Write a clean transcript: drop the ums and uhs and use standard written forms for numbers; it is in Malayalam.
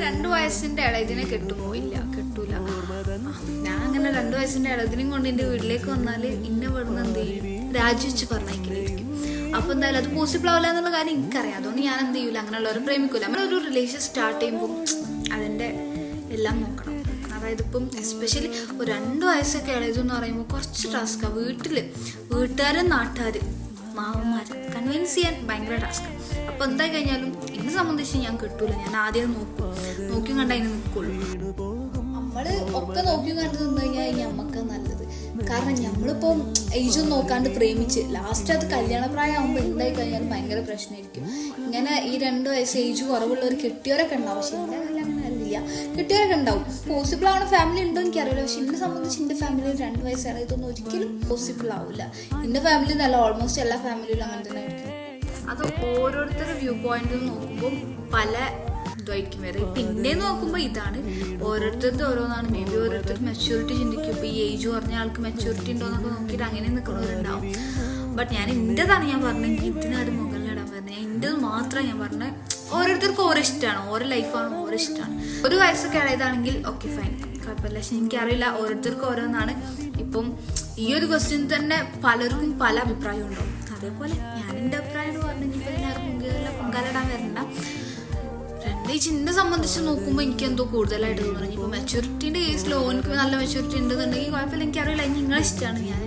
2 വയസ്സിന്റെ ഇളയതിനെ കെട്ടുമോ? ഇല്ല, കെട്ടൂല. ഞാൻ അങ്ങനെ 2 വയസ്സിന്റെ ഇളയതിനും കൊണ്ട് എന്റെ വീട്ടിലേക്ക് വന്നാല് ഇന്നെ ഇവിടുന്ന് എന്ത് ചെയ്യും, രാജിവെച്ച് പറഞ്ഞേക്കില്ലായിരിക്കും. അപ്പൊ എന്തായാലും അത് പോസിബിൾ ആവില്ല എന്നുള്ള കാര്യം എനിക്കറിയാം. അതുകൊണ്ട് ഞാൻ എന്ത് ചെയ്യൂല, അങ്ങനെയുള്ളവരെ പ്രേമിക്കൂല. നമ്മളൊരു റിലേഷൻ സ്റ്റാർട്ട് ചെയ്യുമ്പോൾ അതിന്റെ എല്ലാം നോക്കണം. അതായത് ഇപ്പം എസ്പെഷ്യലി ഒരു 2 വയസ്സൊക്കെ ഇളയതെന്ന് പറയുമ്പോൾ കുറച്ച് ടാസ്ക്കാണ്. വീട്ടുകാരും നാട്ടുകാരും മാവന്മാർ കൺവിൻസ് ചെയ്യാൻ ഭയങ്കര ടാസ്ക്കാണ്. അപ്പോൾ എന്തായി കഴിഞ്ഞാലും എന്നെ സംബന്ധിച്ച് ഞാൻ കിട്ടൂല. ഞാൻ ആദ്യം നോക്കിയും കണ്ട അതിന് നിൽക്കുള്ളൂ. നമ്മൾ ഒക്കെ നോക്കിയും കണ്ടു നിന്ന് കഴിഞ്ഞാൽ നമുക്ക് നല്ലത്. കാരണം നമ്മളിപ്പം ഏജൊന്നും നോക്കാണ്ട് പ്രേമിച്ച് ലാസ്റ്റ് അത് കല്യാണപ്രായം ആകുമ്പോൾ എന്തായി കഴിഞ്ഞാലും ഭയങ്കര പ്രശ്നമായിരിക്കും. ഇങ്ങനെ ഈ 2 വയസ്സ് ഏജ് കുറവുള്ളവർ കെട്ടിയവരൊക്കെ ഉണ്ടാവും. പക്ഷെ എൻ്റെ അങ്ങനെ അറിയില്ല, കെട്ടിയവരൊക്കെ ഉണ്ടാവും. പോസിബിൾ ആവുന്ന ഫാമിലി ഉണ്ടോ എനിക്കറിയില്ല. പക്ഷെ എന്നെ സംബന്ധിച്ച് എൻ്റെ ഫാമിലിയിൽ 2 വയസ്സാണ് ഇതൊന്നും ഒരിക്കലും പോസിബിൾ ആവില്ല. എൻ്റെ ഫാമിലി എന്നല്ല, ഓൾമോസ്റ്റ് എല്ലാ ഫാമിലിയിലും അങ്ങനെ തന്നെ ആയിരിക്കും. അത് ഓരോരുത്തരുടെ വ്യൂ പോയിന്റിൽ നോക്കുമ്പോൾ പല ഇതായിരിക്കും വരെ. പിന്നെ നോക്കുമ്പോൾ ഇതാണ് ഓരോരുത്തരുടെ ഓരോന്നാണ്. മേ ബി ഓരോരുത്തർ മെച്യൂരിറ്റി ചിന്തിക്കും. ഇപ്പോൾ ഈ ഏജ് പറഞ്ഞ ആൾക്ക് മെച്യൂരിറ്റി ഉണ്ടോ എന്നൊക്കെ നോക്കിയിട്ട് അങ്ങനെ നിൽക്കുന്നവരുണ്ടാവും. ബട്ട് ഞാൻ എൻ്റെതാണ് ഞാൻ പറഞ്ഞത്. എനിക്ക് ഇതിനാരും മുകളിലിടാൻ പറഞ്ഞത്. ഞാൻ എൻ്റെത് മാത്രമാണ് ഞാൻ പറഞ്ഞത്. ഓരോരുത്തർക്കും ഓരോ ഇഷ്ടമാണ്, ഓരോ ലൈഫാണ്, ഓരോ ഇഷ്ടമാണ്. 1 വയസ്സൊക്കെ ഇളയതാണെങ്കിൽ ഓക്കെ ഫൈൻ, കുഴപ്പമില്ല. പക്ഷെ എനിക്കറിയില്ല, ഓരോരുത്തർക്കും ഓരോന്നാണ്. ഇപ്പം ഈ ഒരു ക്വസ്റ്റ്യൻ തന്നെ പലർക്കും പല അഭിപ്രായം ഉണ്ടാവും. അതേപോലെ ഞാൻ എൻ്റെ അഭിപ്രായം പറഞ്ഞെങ്കിൽ ഇപ്പോൾ എല്ലാവരും പൊങ്കാലിടാൻ വരണ്ട. 2 എന്നെ സംബന്ധിച്ച് നോക്കുമ്പോൾ എനിക്ക് എന്തോ കൂടുതലായിട്ട് തോന്നുന്നു. ഇപ്പോൾ മെച്യൂരിറ്റീൻ്റെ കേസിൽ ഓനക്ക് നല്ല മെച്യൂരിറ്റി ഉണ്ടെന്നുണ്ടെങ്കിൽ കുഴപ്പമില്ല, എനിക്കറിയില്ല. നിങ്ങളെ ഇഷ്ടമാണ്. ഞാൻ